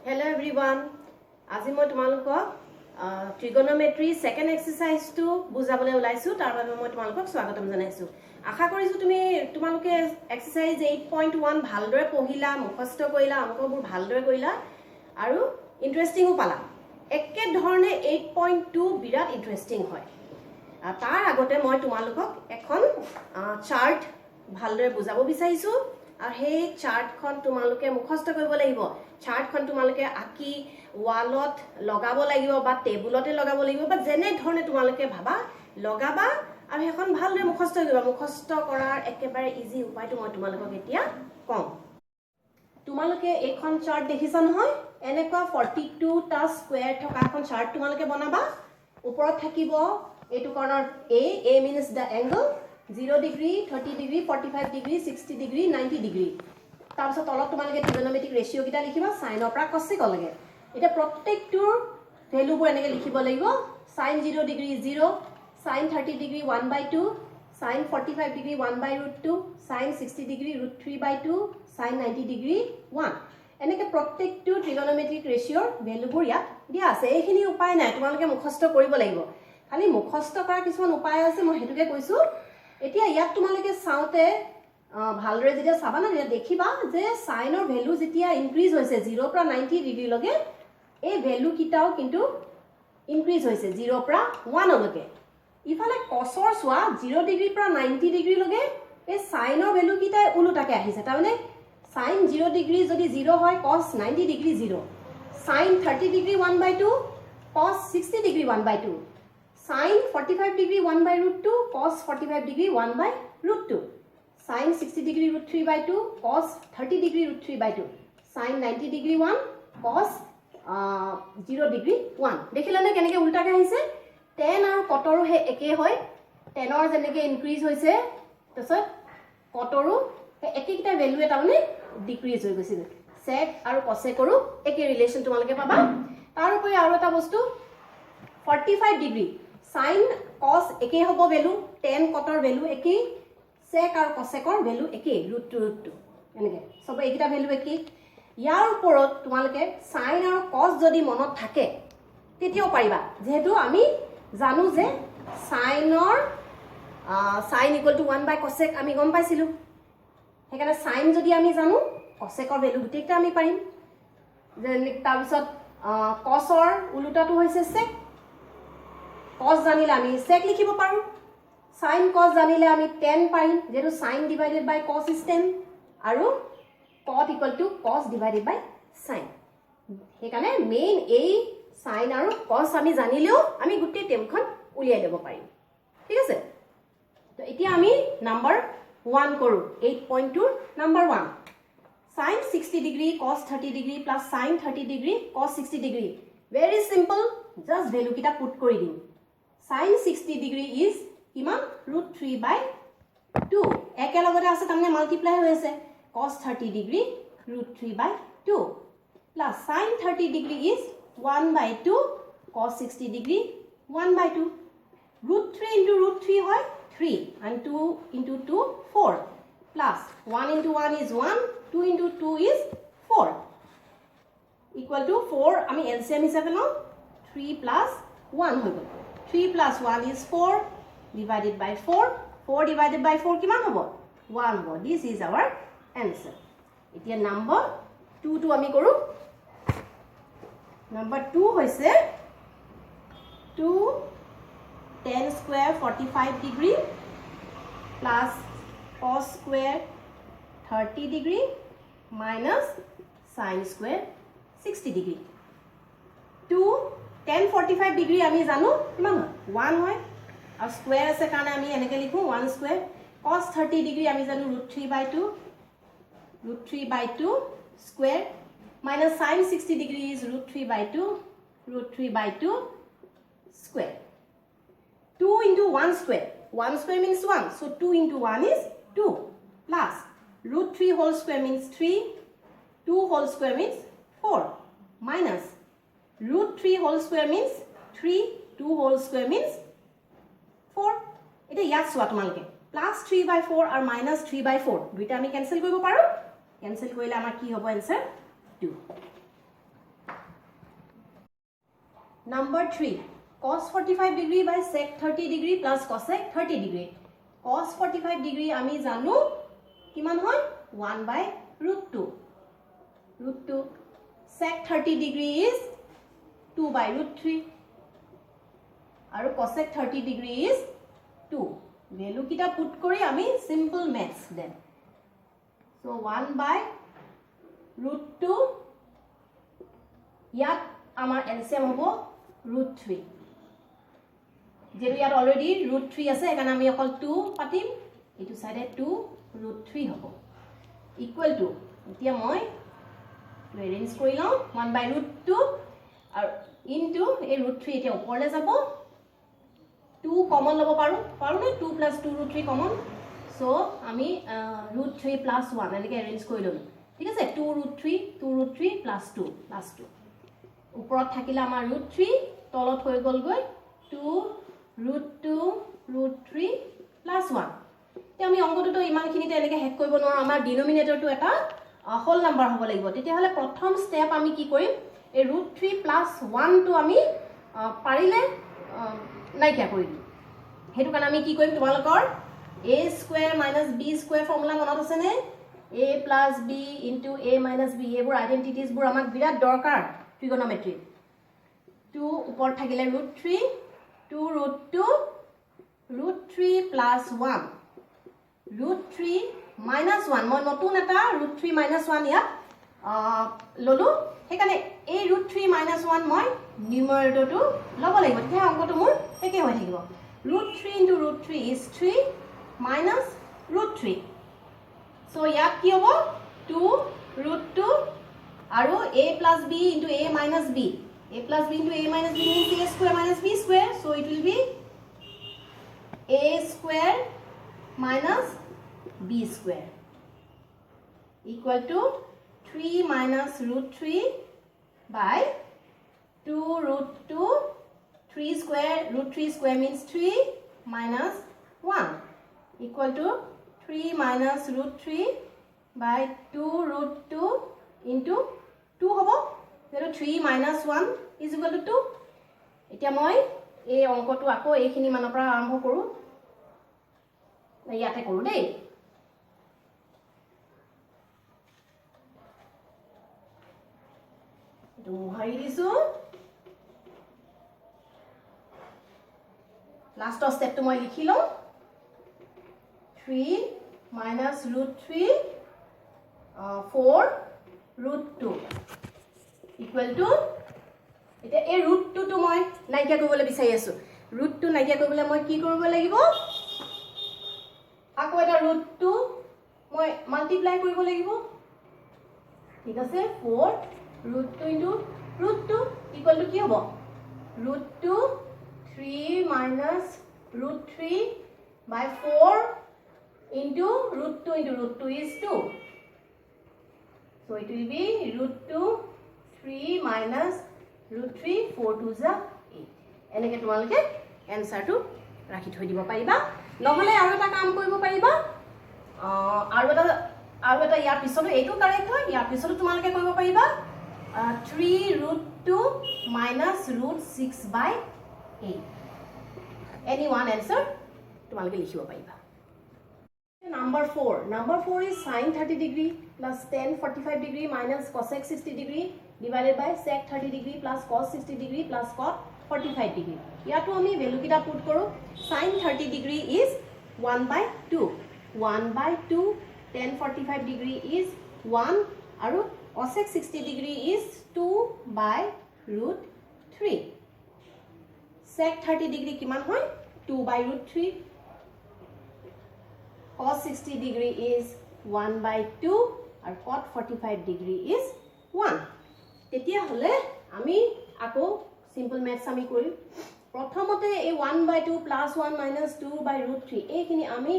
Hello everyone. আজি মই তোমালোকক trigonometry second exercise to বুজাবলৈ ওলাইছো তাৰ বাবে মই তোমালোকক স্বাগতম জনাইছো আশা কৰিছো তোমালোকে exercise 8.1 ভালদৰে পঢ়িলা মুখস্থ কৰিলা অংকবোৰ ভালদৰে কৰিলা আৰু ইন্টাৰেষ্টিংও পালা একে ধৰণে 8.2 বিৰাট ইন্টাৰেষ্টিং হয় তাৰ আগতে মই তোমালোকক এখন চাৰ্ট ভালদৰে বুজাব বিচাৰিছো আৰু সেই চাৰ্টখন তোমালোকে মুখস্থ কৰিব লাগিব চাৰ্টখন তোমালোকে আকি ওয়ালত লগাব লাগিব বা টেবুলতে লগাব লাগিব বা যেনে ধৰণে তোমালোকে ভাবা লগাবা আৰু এখন ভালদৰে মুখস্থ কৰিবা মুখস্থ কৰাৰ একেবাৰে ইজি উপায়টো মই তোমালোকক এতিয়া কম তোমালোকে এখন চাৰ্ট দেখিছা নহয় এনেকুৱা 42 টা স্কয়াৰ থকা এখন চাৰ্ট তোমালোকে বনাবা ওপৰত থাকিব এইটো কৰ্ণৰ a means the angle 0 degree 30 degree 45 degree 60 degree 90 degree তাৰপিছত তলত তোমালোকে ট্ৰিগোনোমেট্ৰিক ৰেশিও কিটা লিখিবা সাইনৰ পৰা কসিক লাগে এটা প্ৰত্যেকটোৰ ভ্যালুবোৰ এনেকৈ লিখিব লাগিব sin 0 degree 0 sin 30 degree 1/2 sin 45 degree 1/√2 sin 60 degree √3/2 sin 90 degree 1 এনেকৈ প্ৰত্যেকটো ট্ৰিগোনোমেট্ৰিক ৰেশিওৰ ভ্যালুবোৰ ইয়াত দিয়া আছে এইখিনি উপায় নাই তোমালোকে মুখস্থ কৰিব লাগিব খালি মুখস্থ কৰা কিছুমান উপায় আছে মই হেতুকে কৈছো এতিয়া ইয়াত তোমালোকে চাওতে ভালদৰে যেতিয়া চাবা না দেখিবা যে সাইনৰ ভ্যালু যেতিয়া ইনক্ৰিজ হৈছে 0 পৰা 90 ডিগ্ৰী লগে এই ভ্যালু কিটাও কিন্তু ইনক্ৰিজ হৈছে 0 পৰা 1 লগে ইফালে কসৰ সোৱা 0 ডিগ্ৰী পৰা 90 ডিগ্ৰী লগে এই সাইনৰ ভ্যালু কিটা উলটাকে আহিছে তাৰমানে sin 0 ডিগ্ৰী যদি 0 হয় cos 90 degree 0 sin 30 degree 1/2 cos 60 degree 1/2 sin 45 degree 1/√2 cos 45 degree 1/√2 sin 60 degree √3/2 cos 30 degree √3/2 sin 90 degree 1 cos 0 degree 1 দেখিলা না কেনেকৈ উল্টাকে আহিছে tan আৰু cotৰো হে একে হয় tanৰ যেনেকৈ ইনক্ৰিজ হৈছে তাৰছত cotৰো একেইটা ভ্যালু এটা মানে ডিক্ৰিজ হৈ গৈছে sec আৰু cosecৰো একে ৰিলেচন তোমালোকে পাবা তাৰ উপৰি আৰু এটা বস্তু 45 ডিগ্ৰী sin cos একে হ'ব ভ্যালু tan cotৰ ভ্যালু একে sec আৰু cosecৰ ভ্যালু একে √2 এনেকে সব এইটা ভ্যালু একে ইয়াৰ ওপৰত তোমালোকে sin আৰু cos যদি মনত থাকে তেতিয়াও পাৰিবা যেহেতু আমি জানো যে sinৰ sin = 1/cosec আমি গম পাইছিলো হেকাৰণে sin যদি আমি জানো cosecৰ ভ্যালু গুটেইটা আমি পাৰিম যে তাৰপিছত cosৰ উলটাটো হৈছে sec cos জানিলে আমি sec লিখিব পাৰো sin cos জানিলে আমি tan পাইম যেটো sin divided by cos is tan আৰু cot = cos divided by sin হেকাৰণে মেইন এই sin আৰু cos আমি জানিলেও আমি গুটেই টেমখন উলিয়াই দেব পাৰিম ঠিক আছে তো এতিয়া আমি নাম্বাৰ 1 কৰো 8.2 number 1 sin 60 degree cos 30 degree plus sin 30 degree cos 60 degree very simple just value kita put কৰি দিম sin 60 degree is কিমান √3/2 একে লগতে আছে তাৰমানে মাল্টিপ্লাই হৈ আছে cos 30 degree √3/2 plus sin 30 degree is 1/2 cos 60 degree 1/2 √3 into √3 হয় 3 and 2 into 2 4 plus 1 into 1 is 1 2 into 2 is 4 equal to 4 আমি LCM হিচাপে লওঁ 3 plus 1 হৈ গ'ল 3 plus 1 is 4 divided by 4 4 divided by 4 কিমান হ'ব 1 হ'ব this is our answer এতিয়া নাম্বাৰ 2 টো আমি কৰো নাম্বাৰ 2 হৈছে 2 tan square 45 degree plus cos square 30 degree minus sin square 60 degree 2 tan 45 degree আমি জানো কিমান 1 হয় আৰু স্কয়াৰ আছে কাৰণে আমি এনেকৈ লিখো 1 স্কয়াৰ cos 30 degree আমি জানো √3/2 square minus sin 60 degree is √3/2 square 2 into 1 square 1 square means 1 so 2 into 1 is 2 plus √3 whole square means 3 2 whole square means 4 minus √3 whole square means 3 2 whole square means 4 এটা ইয়াত সোৱা তোমালকে plus 3/4 আৰু minus 3/4 দুইটা আমি cancel কৰিব পাৰো ক্যান্সেল কৰিলে আমাৰ কি হ'ব answer 2 Number 3, cos 45 degree by sec 30 degree plus cosec 30 degree. Cos 45 degree আমি জানো কিমান হয় 1 by root 2. Root 2. Sec 30 degree is 2 by root 3. আৰু cosec 30 degree is 2. Value kita put kori ami simple maths then. So 1 by root 2. Yat amar LCM hobo root 3. যেহেতু ইয়াত already root 3 আছে একাৰণে আমি অকল 2 পাতিম এইটো সাইডে 2 root 3 হ'ব ইকুৱেল টু এতিয়া মই এৰেঞ্জ কৰি লওঁ 1 by root 2 আৰু ইনটু এই root 3 এতিয়া ওপৰলৈ যাব 2 কমন ল'ব পাৰো নে 2 plus 2 root 3 কমন সো আমি root 3 plus 1 এনেকৈ এৰেঞ্জ কৰি ল'লো ঠিক আছে 2 root 3 plus 2 ওপৰত থাকিলে আমাৰ root 3 তলত হৈ গ'লগৈ 2 root 3 plus 1 তে আমি অংকটো ইমানখিনিতে এনেকৈ হেড কৰিব নোৱাৰো আমাৰ ডিনোমিনেটৰটো এটা হোল নাম্বাৰ হ'ব লাগিব তেতিয়াহলে প্ৰথম স্টেপ আমি কি কৰিম এই root 3 plus 1 টো আমি পাৰিলে নাইকিয়া কৰি দিম হেতু কাৰণে আমি কি কৰিম তোমালোকৰ a square minus b square formula মনত আছে নে a plus b into a minus b এইবোৰ আইডেন্টিটিজ বোৰ আমাক বিৰাট দৰকাৰ ট্ৰিগোনোমেট্ৰি 2 ওপৰত থাকিলে root 3 2 root 2 root 3 plus 1 root 3 minus 1 মই নতুন এটা root 3 minus 1 ইয়াত ললো সেইকাৰণে এই root 3 minus 1 মই নিউমাৰেটৰটো ল'ব লাগিব তেতিয়া অংকটো মোৰ একে হৈ থাকিব root 3 into root 3 is 3 minus root 3 so ইয়াত কি হ'ব 2 root 2 আৰু a plus b into a minus b a plus b into a minus b means a square minus b square so it will be a square minus b square equal to 3 minus root 3 by 2 root 2 3 square root 3 square means 3 minus 1 equal to 3 minus root 3 by 2 root 2 into 2 hobo 3 minus 1 is equal to 2 এতিয়া মই এই অংকটো আকৌ এইখিনি মানৰ পৰা আৰম্ভ কৰো ইয়াতে কৰো দেই তো হাই দিছো লাস্ট স্টেপ তো মই লিখি লওঁ 3 minus root 3 4 root 2 equal to এটা এই root 2 তো মই নাইকিয়া কৰিবলৈ বিচাৰি আছো root 2 নাইকিয়া কৰিবলৈ মই কি কৰিব লাগিব আকৌ এটা root 2 মই মাল্টিপ্লাই কৰিব লাগিব ঠিক আছে 4 root 2 into root 2 equal to কি হ'ব root 2 3 minus root 3 by 4 into root 2 is 2 so it will be root 2 3 minus root 3 4 2 is 8 এনেকৈ তোমালোকে এনসাৰটো ৰাখি থৈ দিব পাৰিবা নহলে আৰু এটা কাম কৰিব পাৰিবা আৰু এটা ইয়াৰ পিছতো এইটো কাৰেক্ট হয় ইয়াৰ পিছতো তোমালোকে কৰিব পাৰিবা 3 root 2 minus root 6 by 8 any one answer তোমালোকে লিখিব পাৰিবা number 4 is sin 30 degree plus tan 45 degree minus cosec 60 degree divided by sec 30 degree plus cos 60 degree plus cot 45 degree ইয়াতো আমি ভ্যালু কিটা পুট কৰো sin 30 degree is 1 by 2 1 by 2 tan 45 degree is 1 আৰু cosec 60 degree is 2 by root 3 sec 30 degree কিমান হয় 2 by root 3 cos 60 degree is 1 by 2 and cot 45 degree is 1 তেতিয়া হলে আমি আকৌ simple maths আমি কৰিম প্ৰথমতে এই 1 by 2 plus 1 minus 2 by root 3 এইখিনি আমি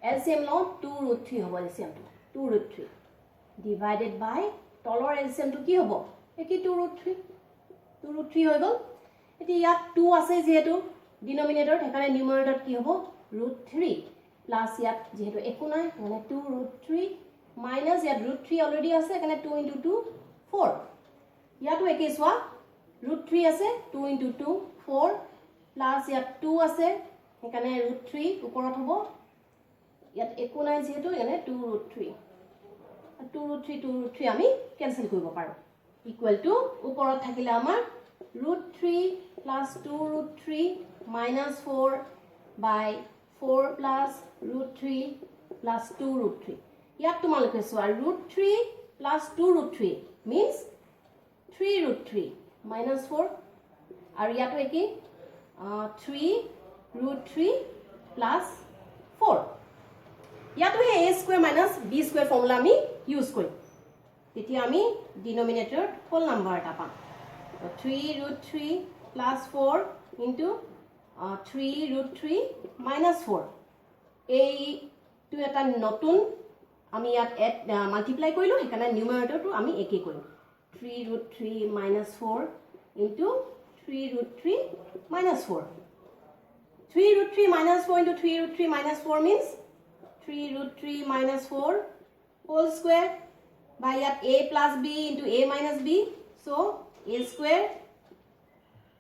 LCM লওঁ 2 root 3 হ'ব LCM 2 root 3 divided by তলৰ LCM টো কি হ'ব একি 2 root 3 হৈ গল এতিয়া ইয়াত 2 আছে যেহেতু ডিনোমিনেটৰ সেইকাৰণে নিউমাৰেটৰ কি হ'ব root 3 plus ইয়াত যেহেতু একো নাই মানে 2 root 3 minus ইয়াত root 3 অলৰেডি আছে সেইকাৰণে 2 into 2 4 ইয়াতো একেই সোৱা √3 আছে 2 × 2 4 প্লাস ইয়াত 2 আছে এখানে √3 উপৰত হ'ব ইয়াত একো নাই যেহেতু এখানে 2√3 2√3 আমি ক্যান্সেল কৰিব পাৰো ইকুয়াল টু উপৰত থাকিলে আমাৰ √3 plus 2√3 minus 4 by 4 plus √3 plus 2√3 ইয়াত তোমালোকে চোৱা √3 plus 2√3 means 3√3 minus 4 আৰু ইয়াতো একি 3√3 plus 4 ইয়াতো হে a square minus b square formula আমি ইউজ কৰিম তেতিয়া আমি ডিনোমিনেটৰ হোল নাম্বাৰ এটা পাম 3√3 plus 4 into 3√3 minus 4 এই টু এটা নতুন আমি ইয়াত মাল্টিপ্লাই কৰিলো হেকানে নিউমাৰেটৰটো আমি একে কৰিম 3√3 minus 4 into 3√3 minus 4 3√3 minus 4 into 3√3 minus 4 means 3√3 minus 4 whole square by yat a plus b into a minus b so a square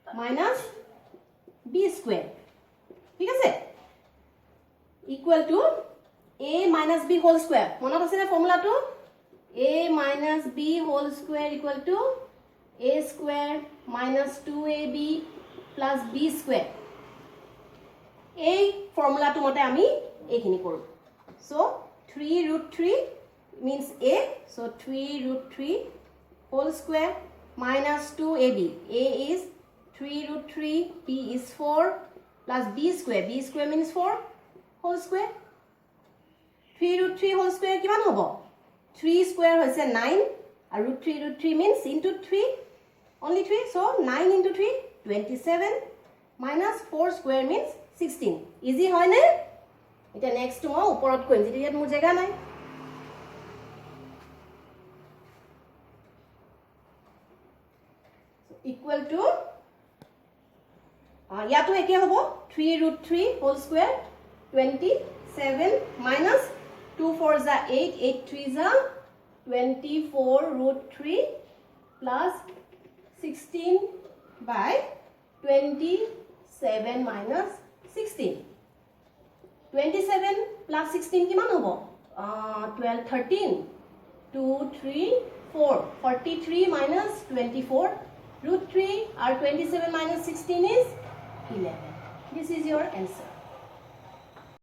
minus b square ঠিক আছে equal to a minus b whole square মনত আছে না formula তো a minus b whole square equal to a square minus 2ab plus b square এই ফর্মুলাটো মতে আমি এইখিনি করব so 3√3 means a so 3√3 whole square minus 2ab a is 3√3 b is 4 plus b square means 4 whole square 3√3 whole square কিমান হ'ব 3 square হৈছে 9 আৰু √3 means into 3 only 3 so 9 into 3 27 minus 4 square means 16 easy হয় নে এটা নেক্সট মই ওপৰত কইম যেতি ইয়াত মোৰ জায়গা নাই equal to ইয়াতো একে হ'ব 3√3 whole square 27 minus 2 4 is 8 8 3 is 24√3 plus 16 by 27 minus 16 27 plus 16 কিমান হ'ব 12 13 2 3 4 43 minus 24 √3 or 27 minus 16 is 11 this is your answer